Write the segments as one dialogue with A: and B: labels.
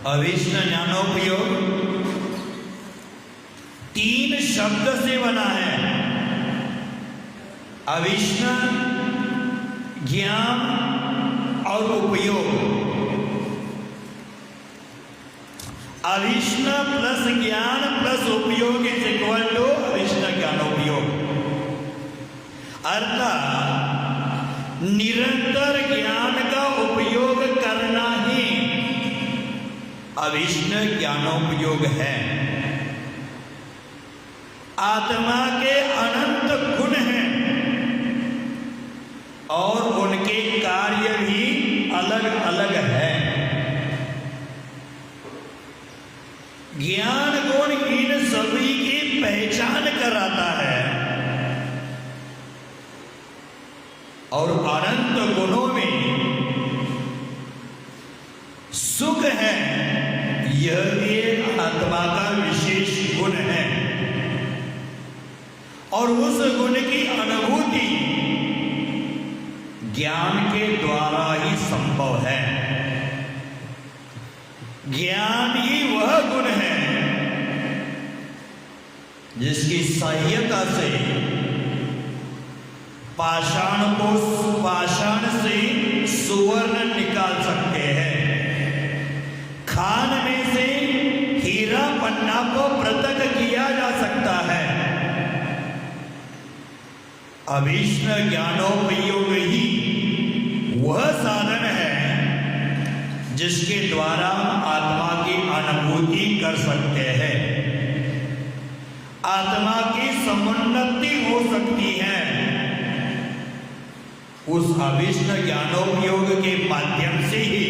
A: अविष्ण ज्ञानोपयोग 3 शब्द से बना है। अविष्ण, ज्ञान और उपयोग। अविष्ण प्लस ज्ञान प्लस उपयोग इज इक्वल टू अविष्ण ज्ञानोपयोग। अर्थात निरंतर ज्ञान का उपयोग करना ही अविष्ण ज्ञानोपयोग है। आत्मा के अनंत गुण हैं और उनके कार्य भी अलग अलग हैं। ज्ञान गुण इन सभी की पहचान कराता है और अनंत गुणों में सुख है, यह भी आत्मा का विशेष गुण है और उस गुण की अनुभूति ज्ञान के द्वारा ही संभव है। ज्ञान ही वह गुण है जिसकी सहायता से पाषाण से सुवर्ण निकाल सकते हैं, खान में से हीरा पन्ना को पृथक किया जा सकता है। अविष्ण ज्ञानोपयोग ही वह साधन है जिसके द्वारा आत्मा की अनुभूति कर सकते हैं, आत्मा की समुन्नति हो सकती है। उस अविष्ण ज्ञानोपयोग के माध्यम से ही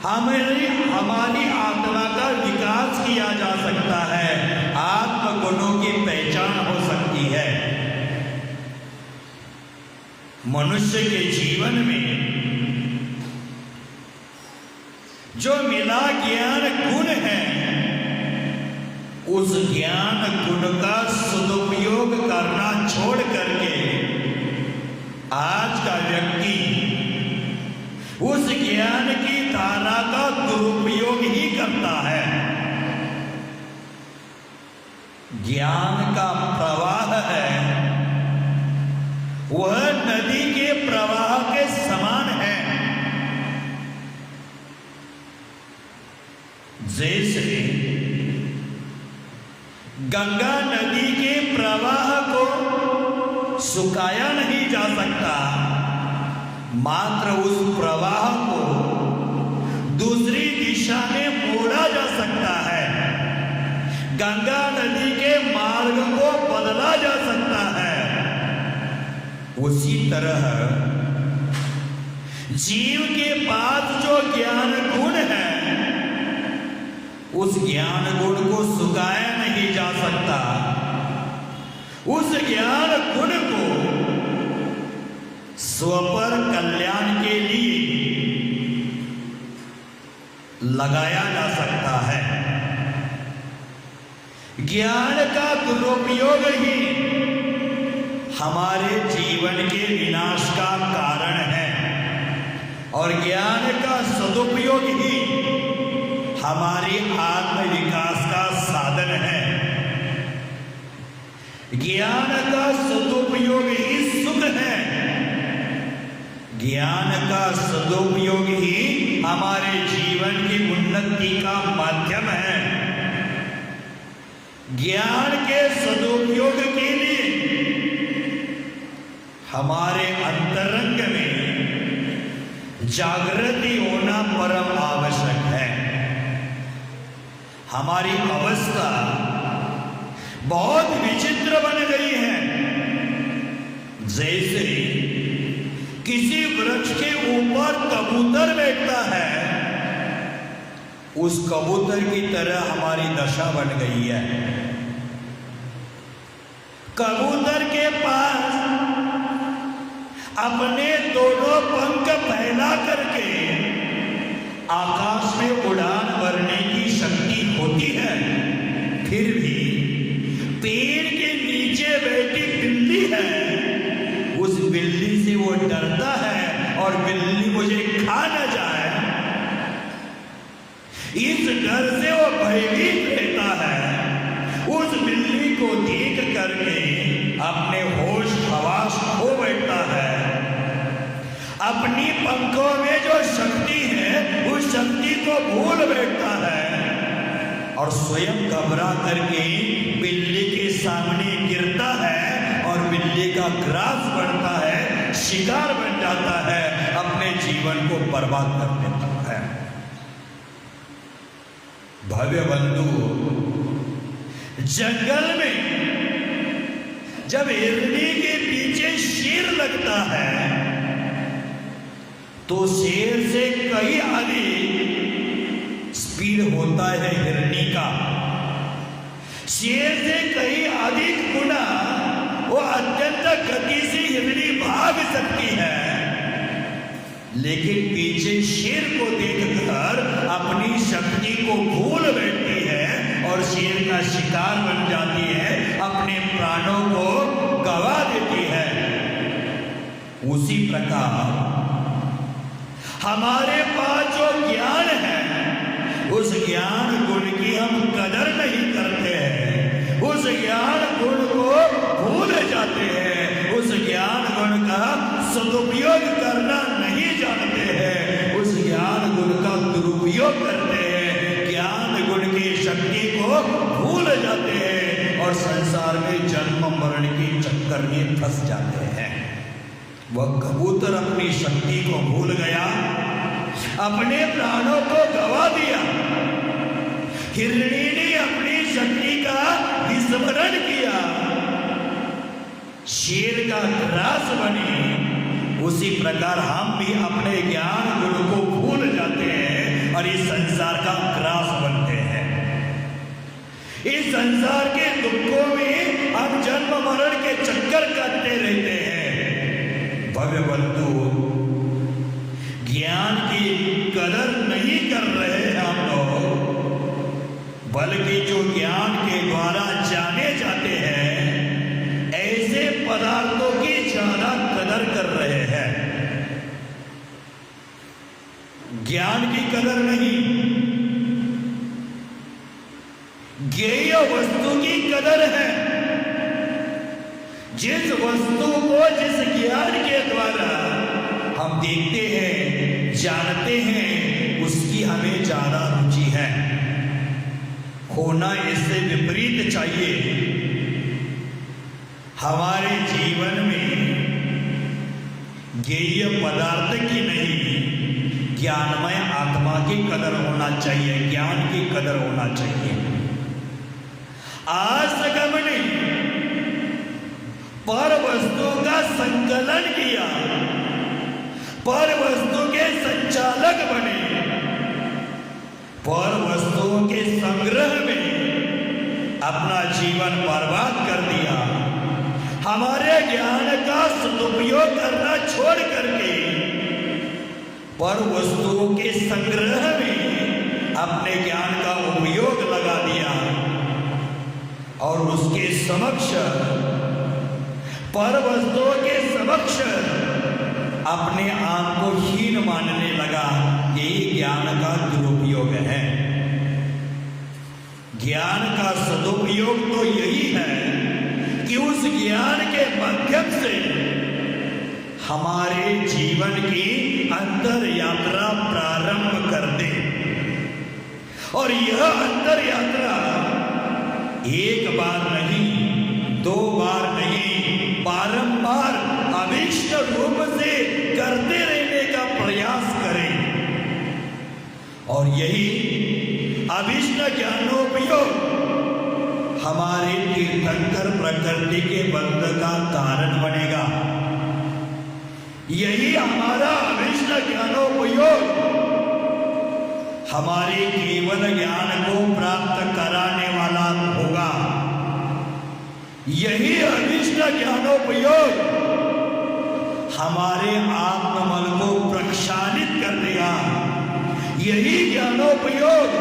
A: हमारी आत्मा का विकास किया जा सकता है, आत्मगुणों की पहचान हो सकती है। मनुष्य के जीवन में जो मिला ज्ञान गुण है, उस ज्ञान गुण का सदुपयोग करना छोड़ करके आज का व्यक्ति उस ज्ञान की धारा का दुरुपयोग ही करता है। ज्ञान का प्रवाह है वह नदी के प्रवाह के समान है। जैसे गंगा नदी के प्रवाह को सुखाया नहीं जा सकता, मात्र उस प्रवाह को दूसरी दिशा में मोड़ा जा सकता है। गंगा नदी के मार्ग को बदला जा सकता है। उसी तरह जीव के पास जो ज्ञान गुण है, उस ज्ञान गुण को सुखाया नहीं जा सकता। उस ज्ञान गुण को स्वपर कल्याण के लिए लगाया जा सकता है। ज्ञान का दुरुपयोग ही हमारे जीवन के विनाश का कारण है और ज्ञान का सदुपयोग ही हमारे आत्म विकास का साधन है। ज्ञान का सदुपयोग ही सुख है। ज्ञान का सदुपयोग ही हमारे जीवन की उन्नति का माध्यम है। ज्ञान के सदुपयोग के लिए हमारे अंतरंग में जागृति होना परम आवश्यक है। हमारी अवस्था बहुत विचित्र बन गई है। जैसे किसी वृक्ष के ऊपर कबूतर बैठता है, उस कबूतर की तरह हमारी दशा बन गई है। कबूतर के पास अपने दोनों पंख फैला करके आकाश में उड़ान भरने की शक्ति होती है, फिर भी पेड़ के नीचे बैठी बिल्ली है, उस बिल्ली से वो डरता है और बिल्ली मुझे खा न जाए, इस डर से वो भयभीत रहता है। उस बिल्ली को देख करके अपने होश हवास खो बैठता है। अपनी पंखों में जो शक्ति है उस शक्ति को भूल बैठता है और स्वयं घबरा करके बिल्ली के सामने गिरता है और बिल्ली का ग्रास बनता है, शिकार बन जाता है, अपने जीवन को बर्बाद कर देता है। भव्य बंधु, जंगल में जब हिरनी के पीछे शेर लगता है तो शेर से कई अधिक स्पीड होता है हिरनी का। शेर से कई अधिक गुना वो अत्यंत गति से हिरनी भाग सकती है, लेकिन पीछे शेर को देखकर अपनी शक्ति को भूल बैठती है और शेर का शिकार बन जाती है, अपने प्राणों को गवा देती है। उसी प्रकार हमारे पास जो ज्ञान है उस ज्ञान गुण की हम कदर नहीं करते हैं, उस ज्ञान गुण को भूल जाते हैं, उस ज्ञान गुण का सदुपयोग करना नहीं जानते हैं, उस ज्ञान गुण का दुरुपयोग करते हैं, ज्ञान गुण की शक्ति को भूल जाते हैं और संसार में जन्म मरण के चक्कर में फंस जाते हैं। वह कबूतर अपनी शक्ति को भूल गया, अपने प्राणों को गवा दिया। हिरनी ने अपनी शक्ति का विस्मरण किया, शेर का ग्रास बने। उसी प्रकार हम भी अपने ज्ञान गुण को भूल जाते हैं और इस संसार का ग्रास बनते हैं। इस संसार के दुखों में हम जन्म मरण के चक्कर काटते रहते हैं। भव्य बंधु, ज्ञान की कदर नहीं कर रहे हम लोग, बल्कि जो ज्ञान के द्वारा जाने जाते हैं ऐसे पदार्थों की ज्यादा कदर कर रहे हैं। ज्ञान की कदर नहीं, ज्ञेय वस्तु की कदर है। जिस वस्तु को जिस ज्ञान के द्वारा हम देखते हैं, जानते हैं, उसकी हमें ज्यादा रुचि है। होना इससे विपरीत चाहिए। हमारे जीवन में ज्ञेय पदार्थ की नहीं, ज्ञानमय आत्मा की कदर होना चाहिए, ज्ञान की कदर होना चाहिए। आज तक हमने पर वस्तु का संकलन किया, पर वस्तु के संचालक बने, पर वस्तुओं के संग्रह में अपना जीवन बर्बाद कर दिया। हमारे ज्ञान का सदुपयोग करना छोड़ करके पर वस्तुओं के संग्रह में अपने ज्ञान का उपयोग लगा दिया और उसके समक्ष, पर वस्तुओं के समक्ष अपने आप को हीन मानने लगा। यही ज्ञान का दुरुपयोग है। ज्ञान का सदुपयोग तो यही है कि उस ज्ञान के माध्यम से हमारे जीवन की अंतर यात्रा प्रारंभ कर दे और यह अंतर यात्रा एक बार नहीं, दो बार नहीं, बारंबार अभीष्ट रूप से करते रहने का प्रयास करें और यही अभीष्ट ज्ञानोपयोग हमारे तीर्थंकर प्रकृति के बंध का कारण बनेगा। यही हमारा अभीष्ट ज्ञानोपयोग हमारे केवल ज्ञान को प्राप्त कराने वाला होगा। यही अभीष्ट ज्ञानोपयोग हमारे आत्मबल को प्रक्षालित कर देगा। यही ज्ञानोपयोग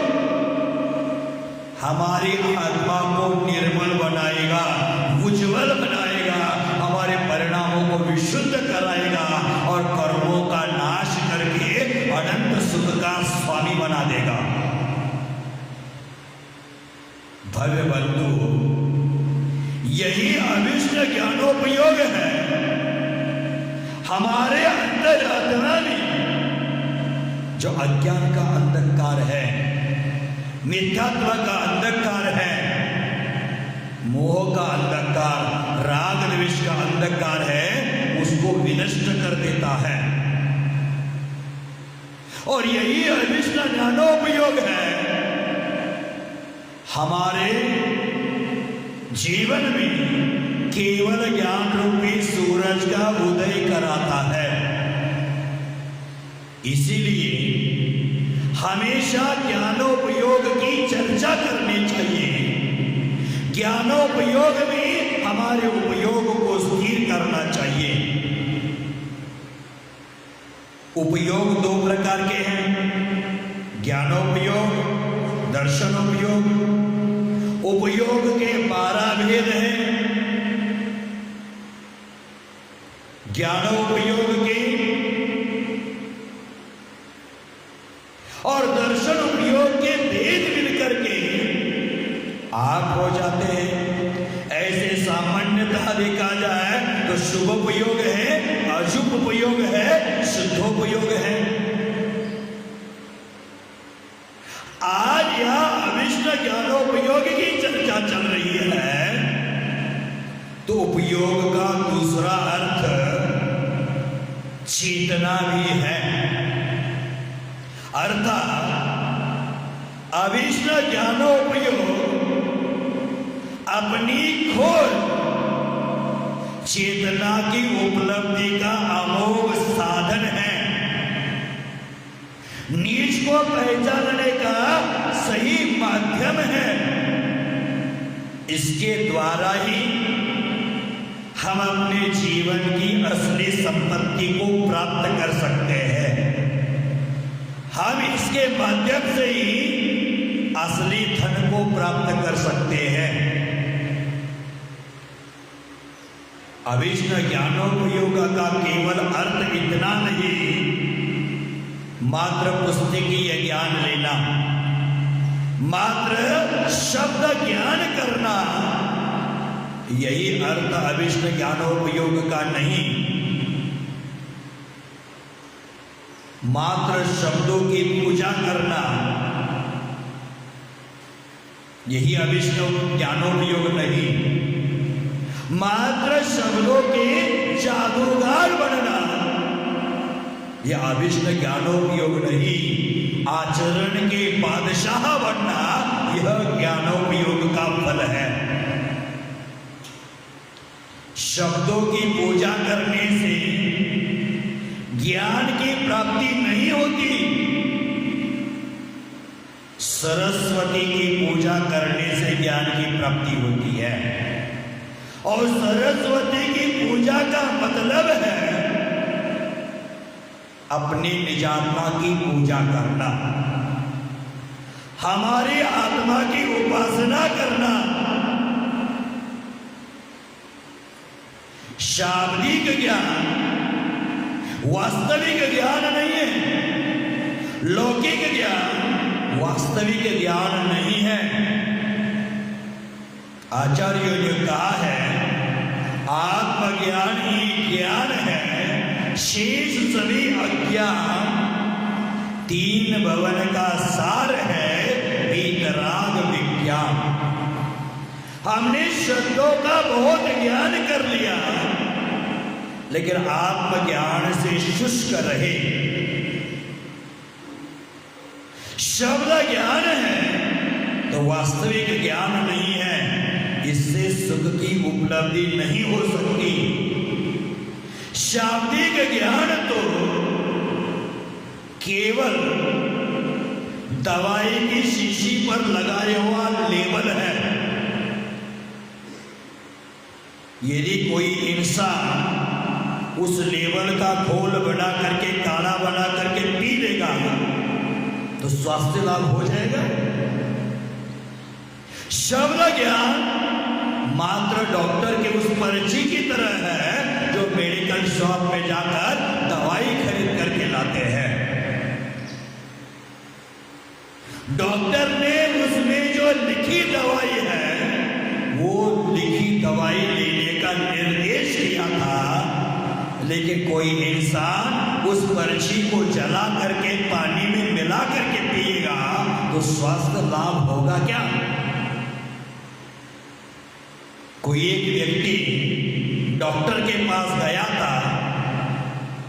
A: हमारी आत्मा को निर्मल बनाएगा, उज्जवल बनाएगा, हमारे परिणामों को विशुद्ध कराएगा और कर्मों का नाश करके अनंत सुख का स्वामी बना देगा। भव्य बंधु, यही अविष्ट ज्ञानोपयोग है। हमारे अंदर आत्मा में जो अज्ञान का अंधकार है, मिथ्यात्व का अंधकार है, मोह का अंधकार, राग द्वेष का अंधकार है, उसको विनष्ट कर देता है। और यही अविष्ट ज्ञानोपयोग है हमारे जीवन में केवल ज्ञान रूपी सूरज का उदय कराता है। इसीलिए हमेशा ज्ञानोपयोग की चर्चा करनी चाहिए। ज्ञानोपयोग में हमारे उपयोग को स्थिर करना चाहिए। उपयोग दो प्रकार के हैं, ज्ञानोपयोग, दर्शनोपयोग। उपयोग के 12 भेद हैं, ज्ञानोपयोग के और दर्शन उपयोग के भेद मिलकर के आप हो जाते हैं। ऐसे सामान्यतः देखा जाए तो शुभ उपयोग है, अशुभ उपयोग है, शुद्धोपयोग है। आज यह अविष्ट ज्ञानोपयोग की चर्चा चल रही है, तो उपयोग का दूसरा अर्थ चेतना भी है। अर्थात अविष्ट ज्ञानोपयोग अपनी खोज चेतना की उपलब्धि का अमोघ साधन है। नीच को पहचानने का सही माध्यम है। इसके द्वारा ही हम अपने जीवन की असली संपत्ति को प्राप्त कर सकते हैं। हम इसके माध्यम से ही असली धन को प्राप्त कर सकते हैं। अविष्ट ज्ञानोपयोग का केवल अर्थ इतना नहीं मात्र पुस्तकीय ज्ञान लेना, मात्र शब्द ज्ञान करना, यही अर्थ अविष्ट ज्ञानोपयोग का नहीं। मात्र शब्दों की पूजा करना, यही अविष्ट ज्ञानोपयोग नहीं। मात्र शब्दों के जादूगर बनना, यह अविष्ट ज्ञानोपयोग नहीं। आचरण के बादशाह बनना, यह ज्ञानोपयोग का फल है। शब्दों की पूजा करने से ज्ञान की प्राप्ति नहीं होती। सरस्वती की पूजा करने से ज्ञान की प्राप्ति होती है। और सरस्वती की पूजा का मतलब है अपनी निजात्मा की पूजा करना, हमारी आत्मा की उपासना करना। शाब्दिक ज्ञान वास्तविक ज्ञान नहीं है। लौकिक ज्ञान वास्तविक ज्ञान नहीं है। आचार्यों ने कहा है आत्मज्ञान ही ज्ञान है, शेष सभी अज्ञान तीन भवन का सार है वीतराग विज्ञान। हमने शब्दों का बहुत ज्ञान कर लिया, लेकिन आत्मज्ञान से शुष्क रहे। शब्द ज्ञान है तो वास्तविक ज्ञान नहीं है। इससे सुख की उपलब्धि नहीं हो सकती। शाब्दिक ज्ञान तो केवल दवाई की शीशी पर लगाया हुआ लेबल है। यदि कोई इंसान उस लेबल का घोल बना करके काढ़ा बना करके पी लेगा तो स्वास्थ्य लाभ हो जाएगा। शब्द ज्ञान मात्र डॉक्टर के उस पर्ची की तरह है जो मेडिकल शॉप में जाकर दवाई खरीद करके लाते हैं। डॉक्टर ने उसमें जो जो लिखी दवाई है वो लिखी दवाई लेने का निर्देश दिया था, लेकिन कोई इंसान उस पर्ची को जला करके पानी में मिला करके पिएगा तो स्वास्थ्य लाभ होगा क्या? कोई एक व्यक्ति डॉक्टर के पास गया था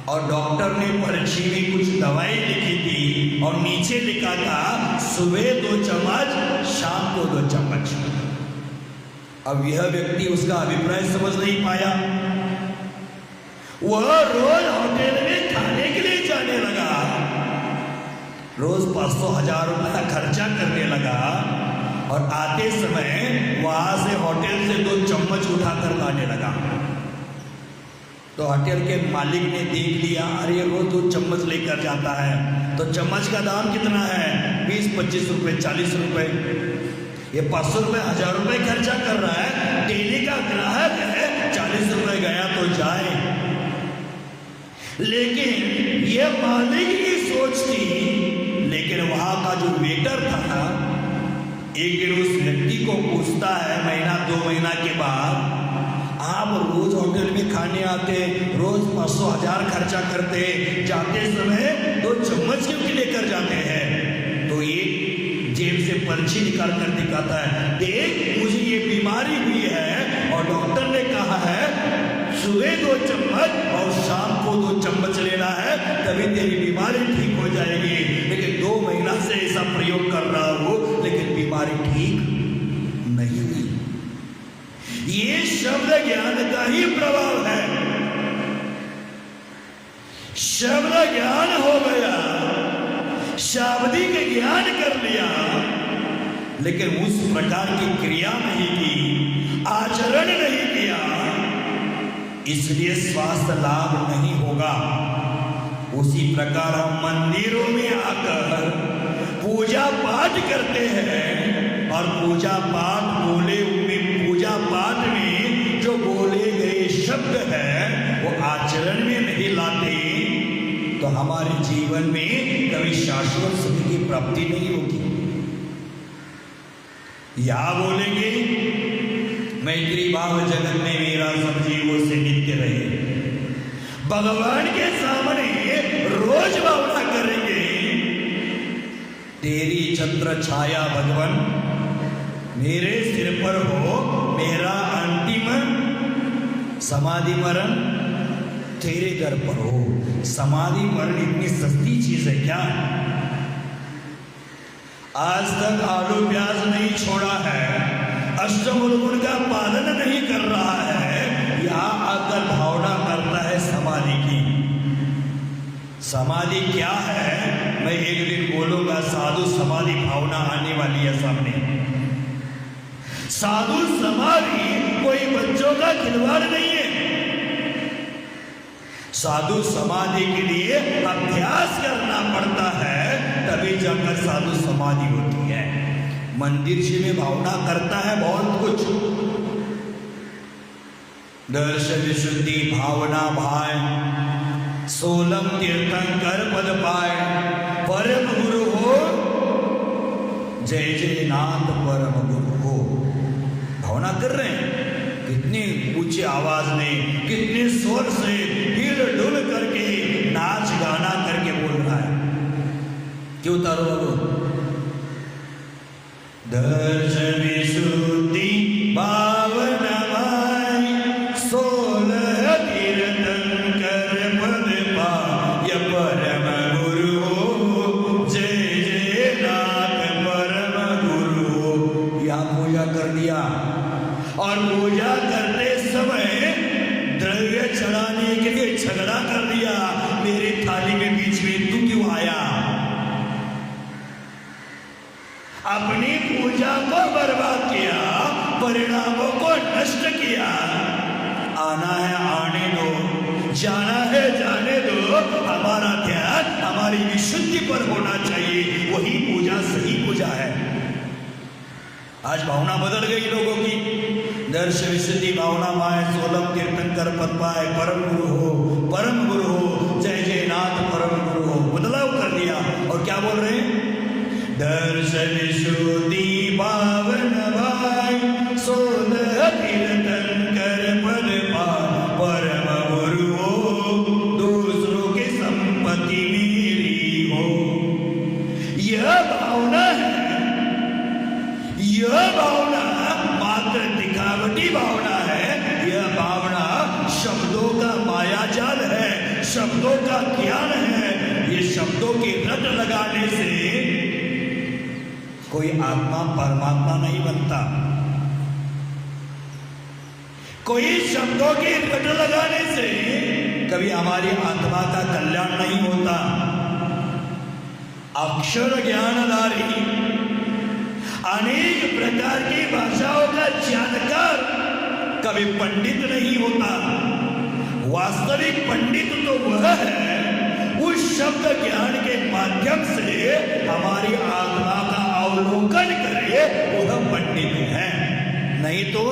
A: और डॉक्टर ने पर्ची में कुछ दवाई लिखी थी और नीचे लिखा था सुबह 2 चम्मच, शाम को 2 चम्मच। अब यह व्यक्ति उसका अभिप्राय समझ नहीं पाया। वह रोज होटल में खाने के लिए जाने लगा, रोज 500-1000 रुपया खर्चा करने लगा और आते समय वहां से होटल से 2 चम्मच उठाकर लाने लगा। तो होटल के मालिक ने देख लिया, अरे रोज 2 चम्मच लेकर जाता है, तो चम्मच का दाम कितना है? 20-25 रुपए, 40 रुपए। ये 500 रुपए, 1000 रुपए खर्चा कर रहा है, डेली का ग्राहक है, 40 रुपए गया तो जाए। लेकिन ये मालिक की सोच थी। लेकिन वहां का जो वेटर था एक दिन उस व्यक्ति को पूछता है, महीना 2 महीना के बाद, आप रोज होटल में खाने आते, रोज 500-1000 खर्चा करते, जाते समय 2 चम्मच क्यों लेकर जाते हैं? तो एक जेब से पर्ची निकाल कर दिखाता है, देख मुझे ये बीमारी हुई है और डॉक्टर ने कहा है सुबह 2 चम्मच और शाम को 2 चम्मच लेना है, तभी तेरी बीमारी ठीक हो जाएगी। लेकिन 2 महीना से ऐसा प्रयोग कर रहा हूं, लेकिन बीमारी ठीक नहीं हुई। ये शब्द ज्ञान का ही प्रभाव है। शब्द ज्ञान हो गया, शाब्दिक ज्ञान कर लिया, लेकिन उस प्रकार की क्रिया नहीं की, आचरण नहीं किया, इसलिए स्वास्थ्य लाभ नहीं होगा। उसी प्रकार हम मंदिरों में आकर पूजा पाठ करते हैं और पूजा पाठ पूजा पाठ में जो बोले गए शब्द है वो आचरण में नहीं लाते तो हमारे जीवन में कभी शाश्वत सुख की प्राप्ति नहीं होगी। या बोलेंगे मैत्री भाव जगत में मेरा सब जीवों से नित्य रहे, भगवान के सामने रोज भावना करेंगे, तेरी छत्र छाया भगवान मेरे सिर पर हो, मेरा अंतिम समाधि मरण तेरे दर पर हो। समाधि मरण इतनी सस्ती चीज है क्या? आज तक आलू प्याज नहीं छोड़ा है, अष्टमुलगुण का पालन नहीं कर रहा है, यहां आकर भावना करता है समाधि की। समाधि क्या है? मैं एक दिन बोलूंगा, साधु समाधि भावना आने वाली है सामने। साधु समाधि कोई बच्चों का खिलवाड़ नहीं है। साधु समाधि के लिए अभ्यास करना पड़ता है, तभी जाकर साधु समाधि होती है। मंदिर जी में भावना करता है बहुत कुछ, दर्श विशुद्धि भावना भाई, 16 तीर्थंकर पद पाए, परम गुरु हो, जय जय नाथ परम गुरु हो। भावना कर रहे हैं, कितनी ऊंची आवाज में, कितने स्वर से हिल डुल करके नाच गाना करके बोल रहा है। क्यों तारो बाबू? दर्श विशुद्धि भावना भाई, 16 तीर्थंकर पद पाय, परम गुरु हो, जय जय नाथ परम गुरु हो। यहाँ पूजा कर दिया और पूजा करते समय द्रव्य चढ़ाने के लिए झगड़ा कर दिया, मेरी थाली में बीच में तू क्यों आया? अपनी पूजा को बर्बाद किया, परिणामों को नष्ट किया। आना है आने दो, जाना है जाने दो, हमारा ध्यान हमारी विशुद्धि पर होना चाहिए, वही पूजा सही पूजा है। आज भावना बदल गई लोगों की, दर्श विशुद्धि भावना माए, 16 तीर्थंकर पद पाए, परम गुरु हो, परम गुरु हो, जय जय नाथ परम गुरु हो। बदलाव कर दिया और क्या बोल रहे हैं? दर्श विशुद्धि भाव शब्दों का ज्ञान है, ये शब्दों की रट लगाने से कोई आत्मा परमात्मा नहीं बनता। कोई शब्दों की रट लगाने से कभी हमारी आत्मा का कल्याण नहीं होता। अक्षर ज्ञानधारी अनेक प्रकार की भाषाओं का जानकार कभी पंडित नहीं होता। वास्तविक पंडित तो वह है उस शब्द ज्ञान के माध्यम से हमारी आत्मा का अवलोकन करे, वह पंडित है। नहीं तो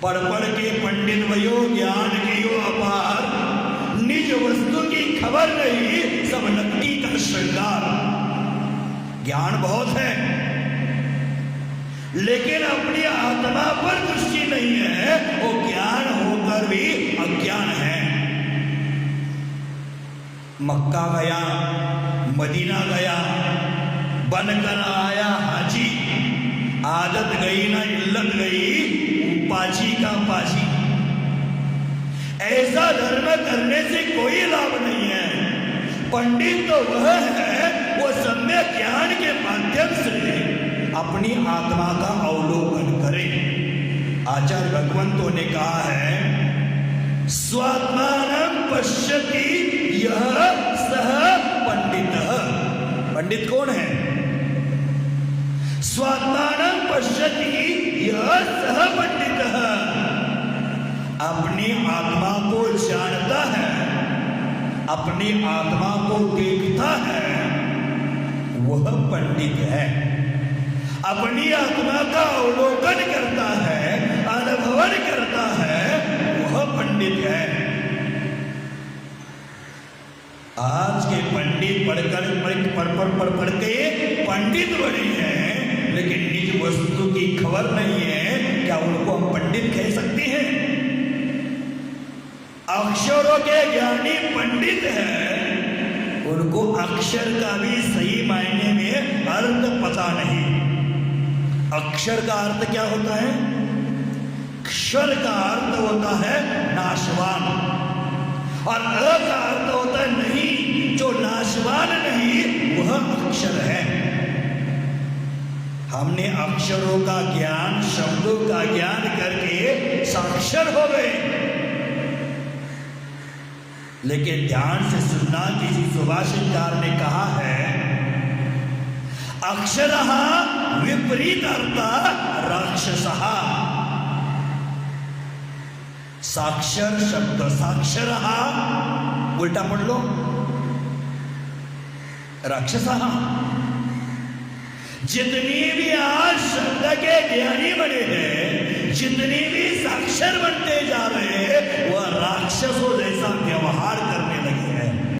A: पढ़ पढ़ के पंडित भयो ज्ञान कियो अपार, निज वस्तु की खबर नहीं, सब नकली का श्रृंगार। ज्ञान बहुत है लेकिन अपनी आत्मा पर दृष्टि नहीं है, वो ज्ञान होकर भी अज्ञान है। मक्का गया, मदीना गया, बनकर आया हाजी, आदत गई ना इल्लत गई, पाची का पाची। ऐसा धर्म करने से कोई लाभ नहीं है। पंडित तो वह है वो सम्यक ज्ञान के माध्यम से अपनी आत्मा का अवलोकन करे। आचार्य भगवंतों ने कहा है, स्वात्मानं पश्यति यह सह पंडितः। पंडित कौन है? स्वात्मानं पश्यति यह सह पंडितः। अपनी आत्मा को जानता है, अपनी आत्मा को देखता है, वह पंडित है। अपनी आत्मा का अवलोकन करता है, अनुभवन करता है, वह पंडित है। आज के पंडित पढ़ के पंडित बने हैं, लेकिन निज वस्तु की खबर नहीं है। क्या उनको हम पंडित कह सकते हैं? अक्षरों के ज्ञानी पंडित हैं, उनको अक्षर का भी सही मायने में अर्थ पता नहीं। अक्षर का अर्थ क्या होता है? क्षर का अर्थ होता है नाशवान, और अ का अर्थ होता है नहीं। जो नाशवान नहीं वह अक्षर है। हमने अक्षरों का ज्ञान, शब्दों का ज्ञान करके साक्षर हो गए। लेकिन ध्यान से सुनना, किसी सुभाषितकार ने कहा है, अक्षरः विपरीत अर्था राक्षसः। साक्षर शब्द साक्षरः उल्टा पढ़ लो, राक्षसः। जितनी भी आज शब्द के ज्ञानी बने हैं, जितनी भी साक्षर बनते जा रहे हैं, वह राक्षसों जैसा व्यवहार करने